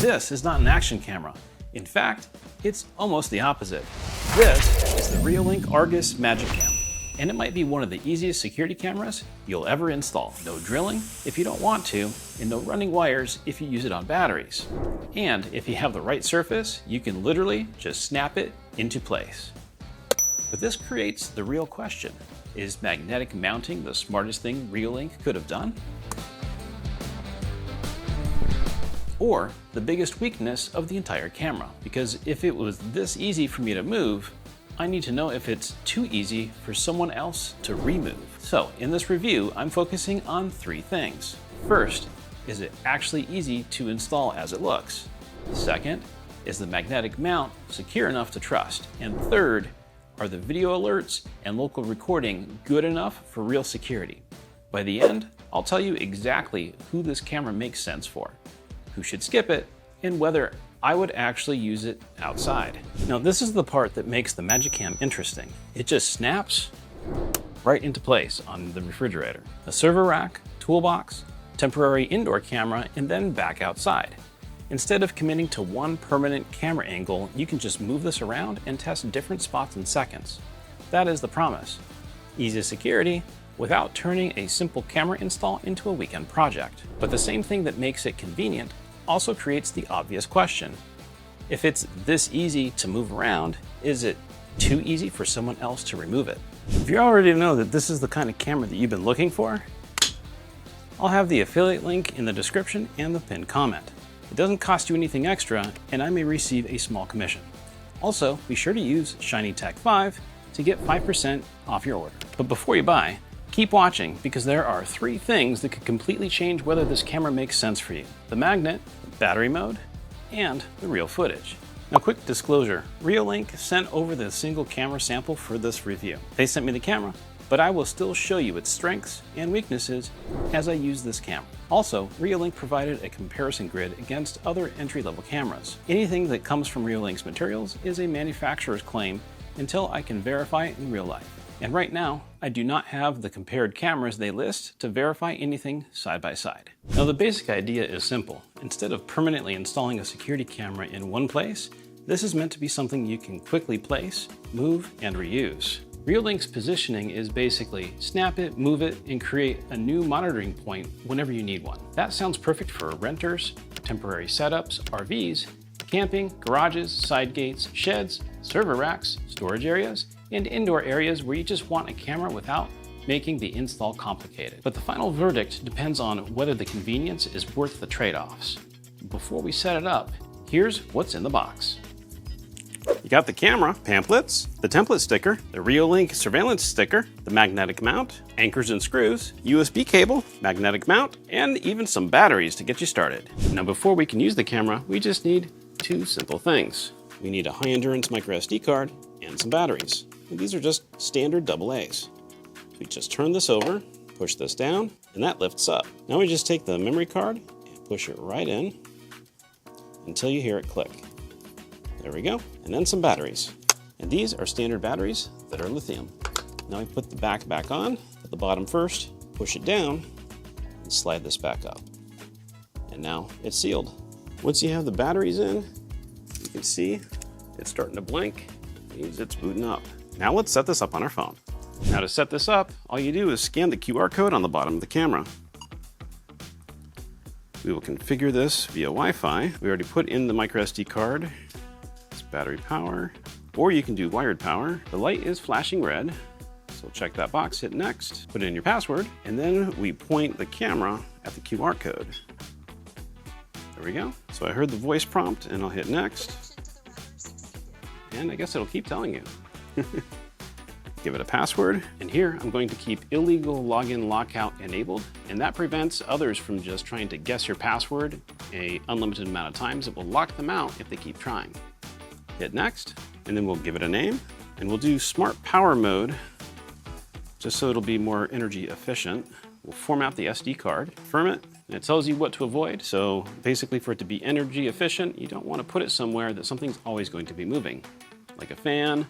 This is not an action camera. In fact, it's almost the opposite. This is the Reolink Argus MagiCam, and it might be one of the easiest security cameras you'll ever install. No drilling if you don't want to, and no running wires if you use it on batteries. And if you have the right surface, you can literally just snap it into place. But this creates the real question. Is magnetic mounting the smartest thing Reolink could have done? Or the biggest weakness of the entire camera? Because if it was this easy for me to move, I need to know if it's too easy for someone else to remove. So in this review, I'm focusing on three things. First, is it actually easy to install as it looks? Second, is the magnetic mount secure enough to trust? And third, are the video alerts and local recording good enough for real security? By the end, I'll tell you exactly who this camera makes sense for, who should skip it, and whether I would actually use it outside. Now, this is the part that makes the MagiCam interesting. It just snaps right into place on the refrigerator. A server rack, toolbox, temporary indoor camera, and then back outside. Instead of committing to one permanent camera angle, you can just move this around and test different spots in seconds. That is the promise. Easy security without turning a simple camera install into a weekend project. But the same thing that makes it convenient also creates the obvious question. If it's this easy to move around, is it too easy for someone else to remove it? If you already know that this is the kind of camera that you've been looking for, I'll have the affiliate link in the description and the pinned comment. It doesn't cost you anything extra, and I may receive a small commission. Also, be sure to use ShinyTech5 to get 5% off your order. But before you buy, keep watching, because there are three things that could completely change whether this camera makes sense for you: the magnet, the battery mode, and the real footage. Now, quick disclosure, Reolink sent over the single camera sample for this review. They sent me the camera, but I will still show you its strengths and weaknesses as I use this camera. Also, Reolink provided a comparison grid against other entry-level cameras. Anything that comes from Reolink's materials is a manufacturer's claim until I can verify it in real life. And right now, I do not have the compared cameras they list to verify anything side by side. Now, the basic idea is simple. Instead of permanently installing a security camera in one place, this is meant to be something you can quickly place, move, and reuse. Reolink's positioning is basically snap it, move it, and create a new monitoring point whenever you need one. That sounds perfect for renters, temporary setups, RVs, camping, garages, side gates, sheds, server racks, storage areas, and indoor areas where you just want a camera without making the install complicated. But the final verdict depends on whether the convenience is worth the trade-offs. Before we set it up, here's what's in the box. You got the camera, pamphlets, the template sticker, the Reolink surveillance sticker, the magnetic mount, anchors and screws, USB cable, magnetic mount, and even some batteries to get you started. Now, before we can use the camera, we just need two simple things. We need a high endurance microSD card and some batteries. And these are just standard AA's. We just turn this over, push this down, and that lifts up. Now we just take the memory card and push it right in until you hear it click. There we go. And then some batteries. And these are standard batteries that are lithium. Now we put the back on, at the bottom first, push it down, and slide this back up. And now it's sealed. Once you have the batteries in, you can see it's starting to blink. It means it's booting up. Now let's set this up on our phone. Now to set this up, all you do is scan the QR code on the bottom of the camera. We will configure this via Wi-Fi. We already put in the microSD card. It's battery power, or you can do wired power. The light is flashing red, so check that box, hit next, put in your password, and then we point the camera at the QR code. There we go. So I heard the voice prompt, and I'll hit next. And I guess it'll keep telling you. Give it a password, and here I'm going to keep illegal login lockout enabled, and that prevents others from just trying to guess your password an unlimited amount of times. It will lock them out if they keep trying. Hit next, and then we'll give it a name, and we'll do smart power mode just so it'll be more energy efficient. We'll format the SD card, firm it, and it tells you what to avoid. So basically, for it to be energy efficient, you don't want to put it somewhere that something's always going to be moving, like a fan,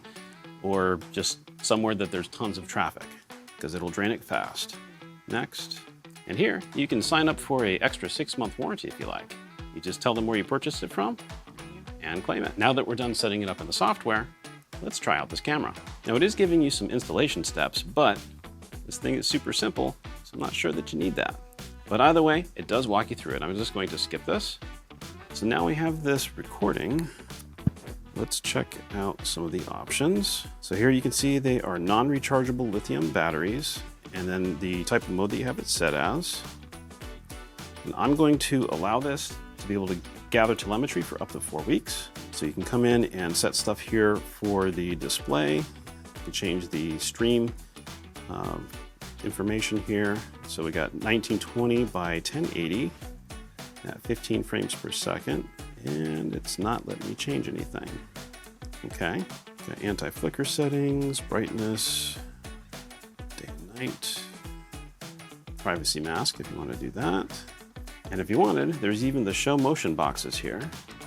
or just somewhere that there's tons of traffic, because it'll drain it fast. Next. And here, you can sign up for an extra 6-month warranty if you like. You just tell them where you purchased it from and claim it. Now that we're done setting it up in the software, let's try out this camera. Now it is giving you some installation steps, but this thing is super simple, so I'm not sure that you need that. But either way, it does walk you through it. I'm just going to skip this. So now we have this recording. Let's check out some of the options. So here you can see they are non-rechargeable lithium batteries, and then the type of mode that you have it set as. And I'm going to allow this to be able to gather telemetry for up to 4 weeks. So you can come in and set stuff here for the display. You can change the stream information here. So we got 1920 by 1080 at 15 frames per second, and it's not letting me change anything. Okay, got anti-flicker settings, brightness, day and night, privacy mask if you want to do that. And if you wanted, there's even the show motion boxes here.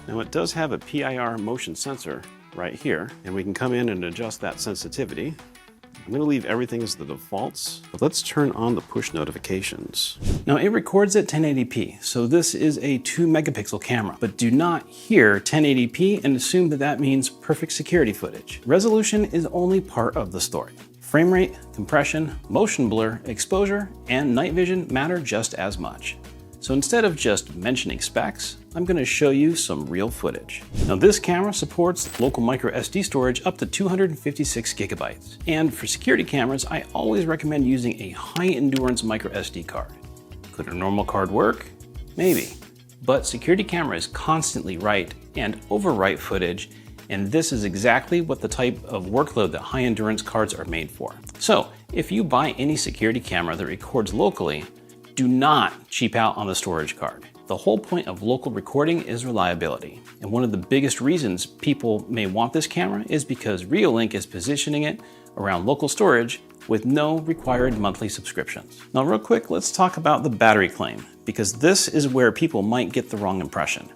Now it does have a PIR motion sensor right here, and we can come in and adjust that sensitivity. I'm going to leave everything as the defaults, but let's turn on the push notifications. Now it records at 1080p, so this is a 2 megapixel camera, but do not hear 1080p and assume that that means perfect security footage. Resolution is only part of the story. Frame rate, compression, motion blur, exposure, and night vision matter just as much. So instead of just mentioning specs, I'm going to show you some real footage. Now this camera supports local microSD storage up to 256 gigabytes. And for security cameras, I always recommend using a high endurance microSD card. Could a normal card work? Maybe. But security cameras constantly write and overwrite footage, and this is exactly what the type of workload that high endurance cards are made for. So if you buy any security camera that records locally, do not cheap out on the storage card. The whole point of local recording is reliability. And one of the biggest reasons people may want this camera is because Reolink is positioning it around local storage with no required monthly subscriptions. Now real quick, let's talk about the battery claim, because this is where people might get the wrong impression.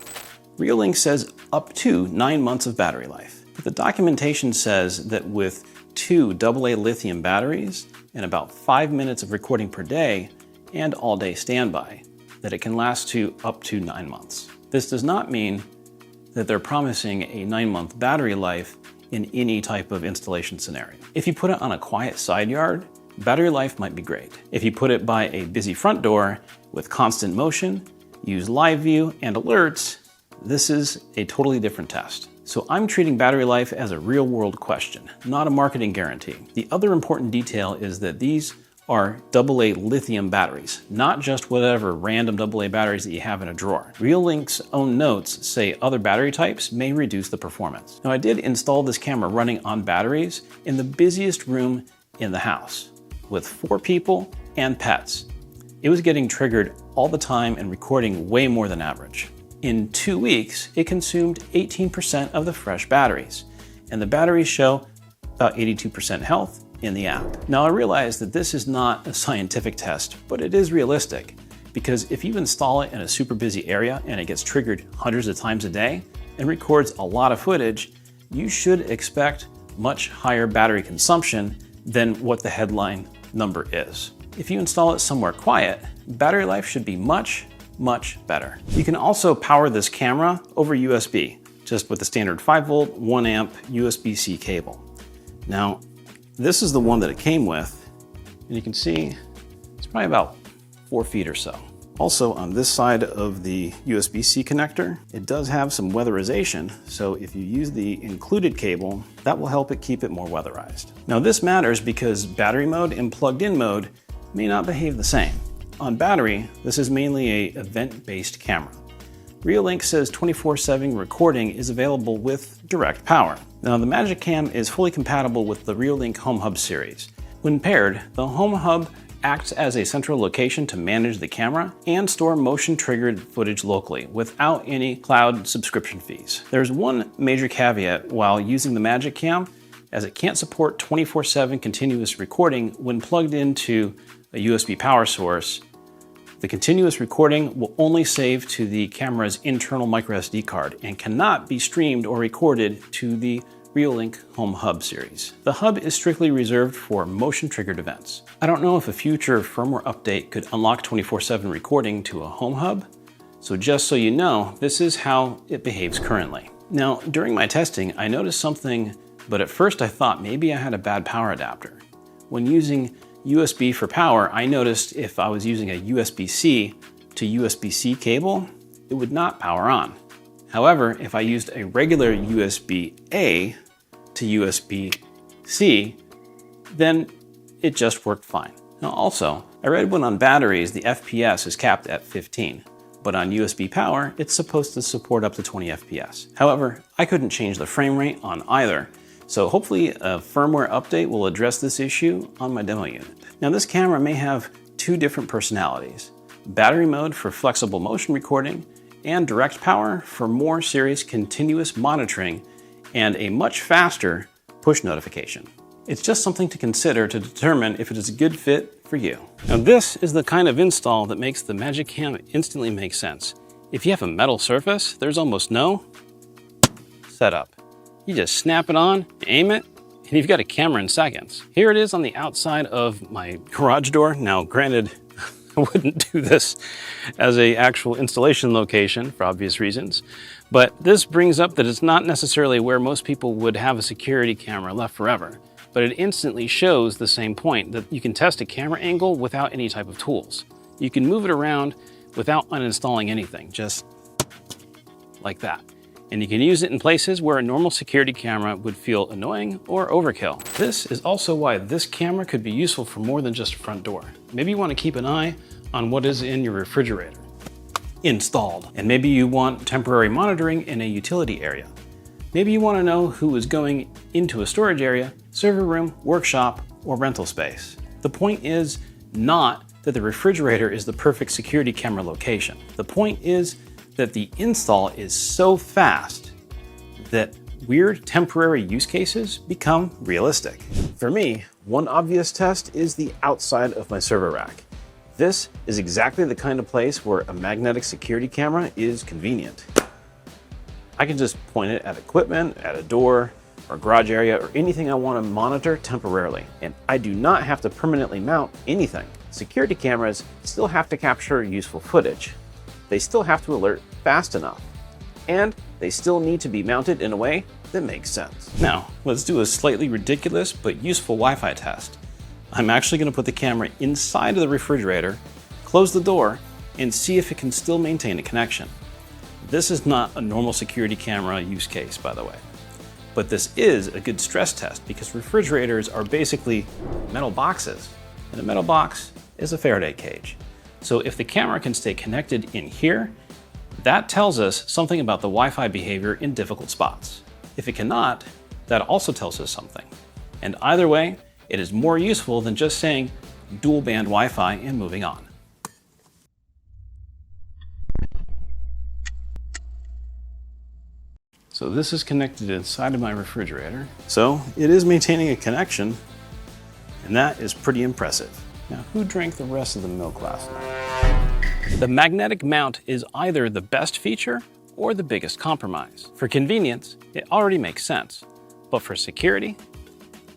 Reolink says up to 9 months of battery life. But the documentation says that with 2 AA lithium batteries and about 5 minutes of recording per day, and all-day standby, that it can last to up to 9 months. This does not mean that they're promising a 9-month battery life in any type of installation scenario. If you put it on a quiet side yard, battery life might be great. If you put it by a busy front door with constant motion, use live view and alerts, this is a totally different test. So I'm treating battery life as a real-world question, not a marketing guarantee. The other important detail is that these are AA lithium batteries, not just whatever random AA batteries that you have in a drawer. Reolink's own notes say other battery types may reduce the performance. Now I did install this camera running on batteries in the busiest room in the house with 4 people and pets. It was getting triggered all the time and recording way more than average. In 2 weeks, it consumed 18% of the fresh batteries, and the batteries show about 82% health in the app. Now I realize that this is not a scientific test, but it is realistic, because if you install it in a super busy area and it gets triggered hundreds of times a day and records a lot of footage, you should expect much higher battery consumption than what the headline number is. If you install it somewhere quiet, battery life should be much better. You can also power this camera over USB, just with the standard 5-volt, 1-amp USB-C cable. Now, this is the one that it came with, and you can see it's probably about 4 feet or so. Also, on this side of the USB-C connector, it does have some weatherization, so if you use the included cable, that will help it keep it more weatherized. Now this matters because battery mode and plugged-in mode may not behave the same. On battery, this is mainly an event-based camera. Reolink says 24/7 recording is available with direct power. Now the MagiCam is fully compatible with the Reolink Home Hub series. When paired, the Home Hub acts as a central location to manage the camera and store motion-triggered footage locally without any cloud subscription fees. There's one major caveat while using the MagiCam, as it can't support 24/7 continuous recording when plugged into a USB power source. The continuous recording will only save to the camera's internal microSD card and cannot be streamed or recorded to the Reolink Home Hub series. The hub is strictly reserved for motion-triggered events. I don't know if a future firmware update could unlock 24/7 recording to a Home Hub, So just so you know, this is how it behaves currently. Now, during my testing, I noticed something, but at first I thought maybe I had a bad power adapter. When using USB for power, I noticed if I was using a USB-C to USB-C cable, it would not power on. However, if I used a regular USB-A to USB-C, then it just worked fine. Now also, I read when on batteries the FPS is capped at 15, but on USB power, it's supposed to support up to 20 FPS. However, I couldn't change the frame rate on either, so hopefully a firmware update will address this issue on my demo unit. Now this camera may have two different personalities: battery mode for flexible motion recording, and direct power for more serious continuous monitoring and a much faster push notification. It's just something to consider to determine if it is a good fit for you. Now this is the kind of install that makes the MagiCam instantly make sense. If you have a metal surface, there's almost no setup. You just snap it on, aim it, and you've got a camera in seconds. Here it is on the outside of my garage door. Now granted, I wouldn't do this as an actual installation location for obvious reasons, but this brings up that it's not necessarily where most people would have a security camera left forever, but it instantly shows the same point that you can test a camera angle without any type of tools. You can move it around without uninstalling anything, just like that. And you can use it in places where a normal security camera would feel annoying or overkill. This is also why this camera could be useful for more than just a front door. Maybe you want to keep an eye on what is in your refrigerator installed, and maybe you want temporary monitoring in a utility area. Maybe you want to know who is going into a storage area, server room, workshop, or rental space. The point is not that the refrigerator is the perfect security camera location. The point is that the install is so fast that weird temporary use cases become realistic. For me, one obvious test is the outside of my server rack. This is exactly the kind of place where a magnetic security camera is convenient. I can just point it at equipment, at a door, or garage area, or anything I want to monitor temporarily, and I do not have to permanently mount anything. Security cameras still have to capture useful footage. They still have to alert fast enough, and they still need to be mounted in a way that makes sense. Now, let's do a slightly ridiculous but useful Wi-Fi test. I'm actually going to put the camera inside of the refrigerator, close the door, and see if it can still maintain a connection. This is not a normal security camera use case, by the way, but this is a good stress test because refrigerators are basically metal boxes, and a metal box is a Faraday cage. So if the camera can stay connected in here, that tells us something about the Wi-Fi behavior in difficult spots. If it cannot, that also tells us something. And either way, it is more useful than just saying dual band Wi-Fi and moving on. So this is connected inside of my refrigerator. So it is maintaining a connection, and that is pretty impressive. Now, who drank the rest of the milk last night? The magnetic mount is either the best feature or the biggest compromise. For convenience, it already makes sense. But for security,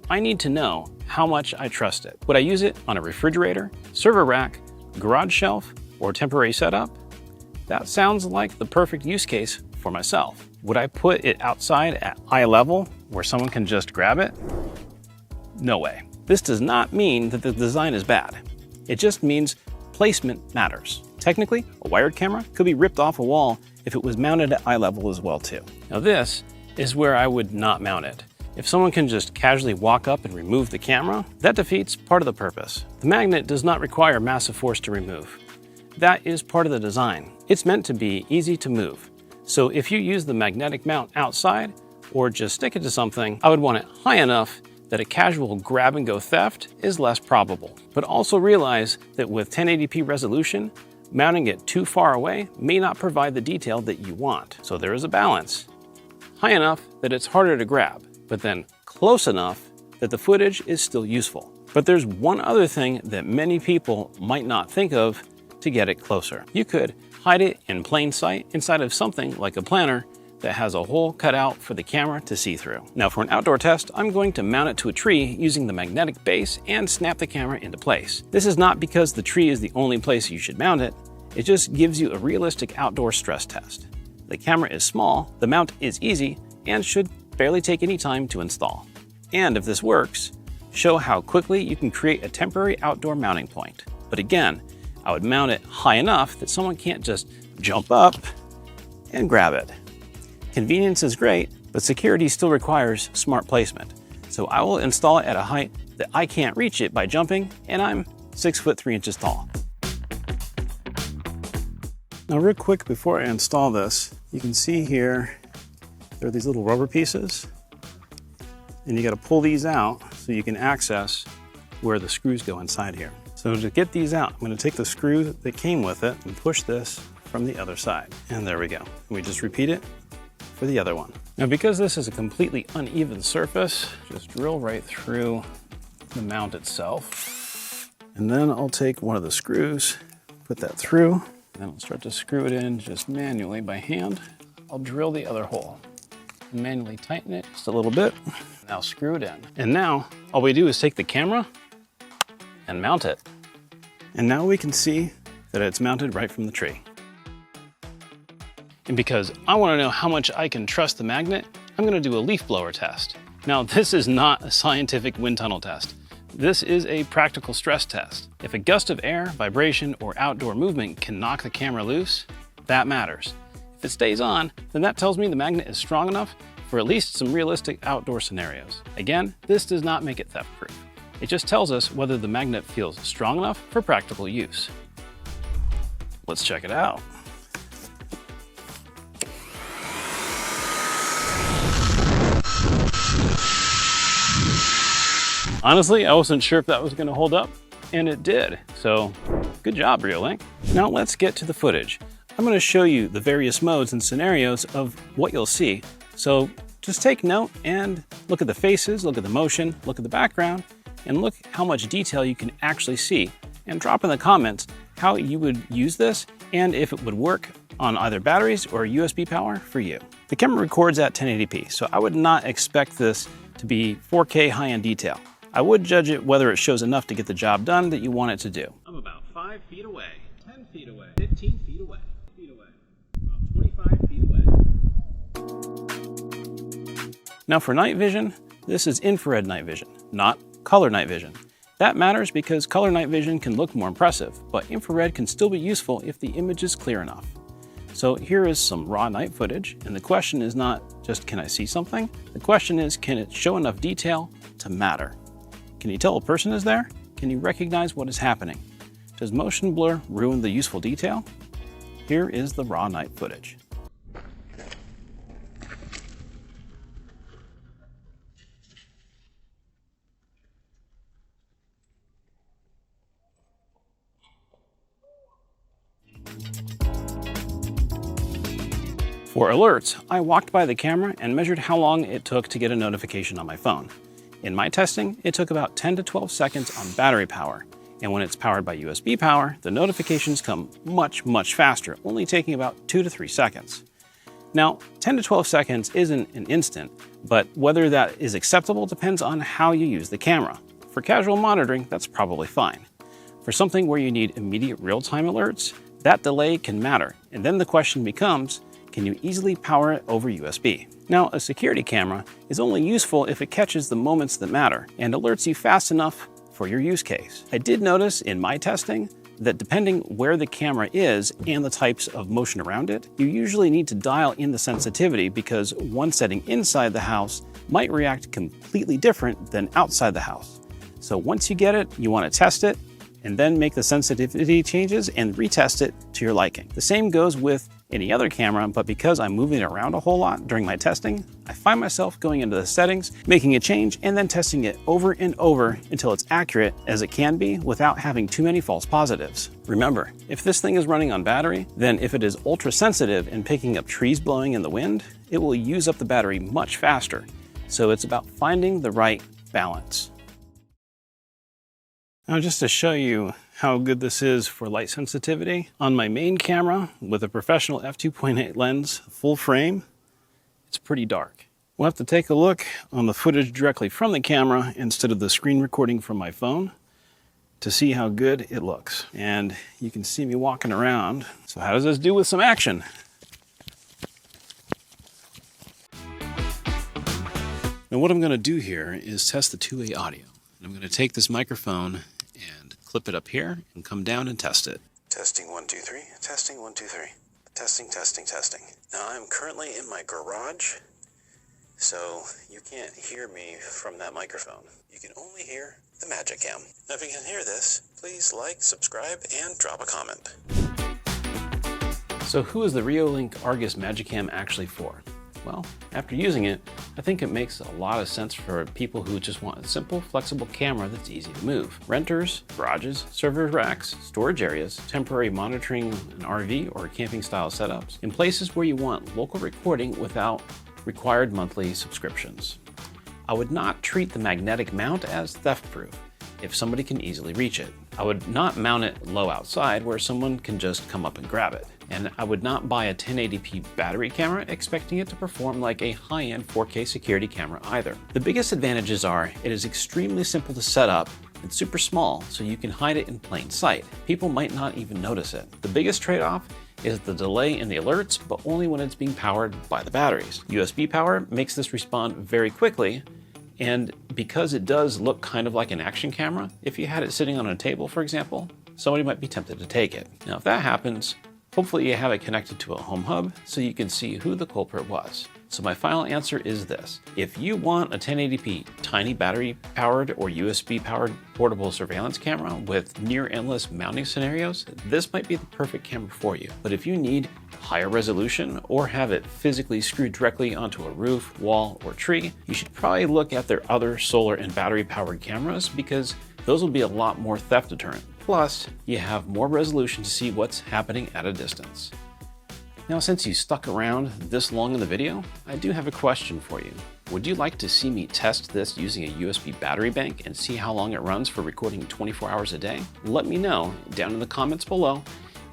I need to know how much I trust it. Would I use it on a refrigerator, server rack, garage shelf, or temporary setup? That sounds like the perfect use case for myself. Would I put it outside at eye level where someone can just grab it? No way. This does not mean that the design is bad. It just means placement matters. Technically, a wired camera could be ripped off a wall if it was mounted at eye level as well too. Now this is where I would not mount it. If someone can just casually walk up and remove the camera, that defeats part of the purpose. The magnet does not require massive force to remove. That is part of the design. It's meant to be easy to move. So if you use the magnetic mount outside or just stick it to something, I would want it high enough that a casual grab and go theft is less probable. But also realize that with 1080p resolution, mounting it too far away may not provide the detail that you want. So there is a balance. High enough that it's harder to grab, but then close enough that the footage is still useful. But there's one other thing that many people might not think of to get it closer. You could hide it in plain sight inside of something like a planner that has a hole cut out for the camera to see through. Now for an outdoor test, I'm going to mount it to a tree using the magnetic base and snap the camera into place. This is not because the tree is the only place you should mount it. It just gives you a realistic outdoor stress test. The camera is small, the mount is easy, and should barely take any time to install. And if this works, show how quickly you can create a temporary outdoor mounting point. But again, I would mount it high enough that someone can't just jump up and grab it. Convenience is great, but security still requires smart placement. So I will install it at a height that I can't reach it by jumping, and I'm 6 foot 3 inches tall. Now real quick before I install this, you can see here, there are these little rubber pieces, and you gotta pull these out so you can access where the screws go inside here. So to get these out, I'm gonna take the screw that came with it and push this from the other side. And there we go. And we just repeat it for the other one. Now because this is a completely uneven surface, just drill right through the mount itself. And then I'll take one of the screws, put that through, and then I'll start to screw it in just manually by hand. I'll drill the other hole and manually tighten it just a little bit. Now screw it in. And now all we do is take the camera and mount it. And now we can see that it's mounted right from the tree. And because I want to know how much I can trust the magnet, I'm going to do a leaf blower test. Now this is not a scientific wind tunnel test. This is a practical stress test. If a gust of air, vibration, or outdoor movement can knock the camera loose, that matters. If it stays on, then that tells me the magnet is strong enough for at least some realistic outdoor scenarios. Again, this does not make it theft-proof. It just tells us whether the magnet feels strong enough for practical use. Let's check it out. Honestly, I wasn't sure if that was going to hold up, and it did. So good job, Reolink. Now let's get to the footage. I'm going to show you the various modes and scenarios of what you'll see. So just take note and look at the faces, look at the motion, look at the background, and look how much detail you can actually see. And drop in the comments how you would use this and if it would work on either batteries or USB power for you. The camera records at 1080p, so I would not expect this to be 4K high-end detail. I would judge it whether it shows enough to get the job done that you want it to do. I'm about 5 feet away, 10 feet away, 15 feet away, about 25 feet away. Now for night vision, this is infrared night vision, not color night vision. That matters because color night vision can look more impressive, but infrared can still be useful if the image is clear enough. So here is some raw night footage, and the question is not just can I see something? The question is, can it show enough detail to matter? Can you tell a person is there? Can you recognize what is happening? Does motion blur ruin the useful detail? Here is the raw night footage. For alerts, I walked by the camera and measured how long it took to get a notification on my phone. In my testing, it took about 10 to 12 seconds on battery power, and when it's powered by USB power, the notifications come much faster, only taking about 2 to 3 seconds. Now, 10 to 12 seconds isn't an instant, but whether that is acceptable depends on how you use the camera. For casual monitoring, that's probably fine. For something where you need immediate real-time alerts, that delay can matter, and then the question becomes, can you easily power it over USB? Now, a security camera is only useful if it catches the moments that matter and alerts you fast enough for your use case. I did notice in my testing that depending where the camera is and the types of motion around it, you usually need to dial in the sensitivity because one setting inside the house might react completely different than outside the house. So once you get it, you want to test it and then make the sensitivity changes and retest it to your liking. The same goes with any other camera, but because I'm moving it around a whole lot during my testing, I find myself going into the settings, making a change, and then testing it over and over until it's accurate as it can be without having too many false positives. Remember, if this thing is running on battery, then if it is ultra sensitive and picking up trees blowing in the wind, it will use up the battery much faster. So it's about finding the right balance. Now just to show you how good this is for light sensitivity, on my main camera with a professional f2.8 lens, full frame, it's pretty dark. We'll have to take a look on the footage directly from the camera instead of the screen recording from my phone to see how good it looks. And you can see me walking around. So how does this do with some action? Now what I'm going to do here is test the two-way audio. I'm going to take this microphone and clip it up here and come down and test it. Testing 1 2 3. Testing 1 2 3. Testing, testing, testing. Now I'm currently in my garage, so you can't hear me from that microphone. You can only hear the MagiCam. Now if you can hear this, please like, subscribe, and drop a comment. So who is the Reolink Argus MagiCam actually for? Well, after using it, I think it makes a lot of sense for people who just want a simple, flexible camera that's easy to move. Renters, garages, server racks, storage areas, temporary monitoring an RV or camping style setups, in places where you want local recording without required monthly subscriptions. I would not treat the magnetic mount as theft-proof if somebody can easily reach it. I would not mount it low outside where someone can just come up and grab it. And I would not buy a 1080p battery camera expecting it to perform like a high-end 4K security camera either. The biggest advantages are it is extremely simple to set up and super small, so you can hide it in plain sight. People might not even notice it. The biggest trade-off is the delay in the alerts, but only when it's being powered by the batteries. USB power makes this respond very quickly, and because it does look kind of like an action camera, if you had it sitting on a table, for example, somebody might be tempted to take it. Now, if that happens, hopefully you have it connected to a home hub so you can see who the culprit was. So my final answer is this. If you want a 1080p tiny battery powered or USB powered portable surveillance camera with near endless mounting scenarios, this might be the perfect camera for you. But if you need higher resolution or have it physically screwed directly onto a roof, wall, or tree, you should probably look at their other solar and battery powered cameras because those will be a lot more theft deterrent. Plus, you have more resolution to see what's happening at a distance. Now, since you stuck around this long in the video, I do have a question for you. Would you like to see me test this using a USB battery bank and see how long it runs for recording 24 hours a day? Let me know down in the comments below,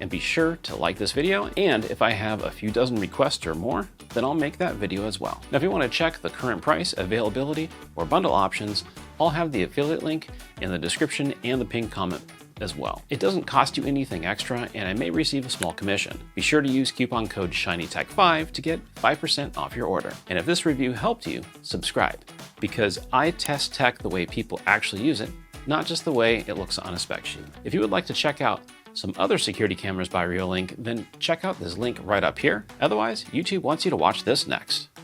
and be sure to like this video, and if I have a few dozen requests or more, then I'll make that video as well. Now, if you want to check the current price, availability, or bundle options, I'll have the affiliate link in the description and the pinned comment as well. It doesn't cost you anything extra, and I may receive a small commission. Be sure to use coupon code ShinyTech5 to get 5% off your order. And if this review helped you, subscribe, because I test tech the way people actually use it, not just the way it looks on a spec sheet. If you would like to check out some other security cameras by Reolink, then check out this link right up here. Otherwise, YouTube wants you to watch this next.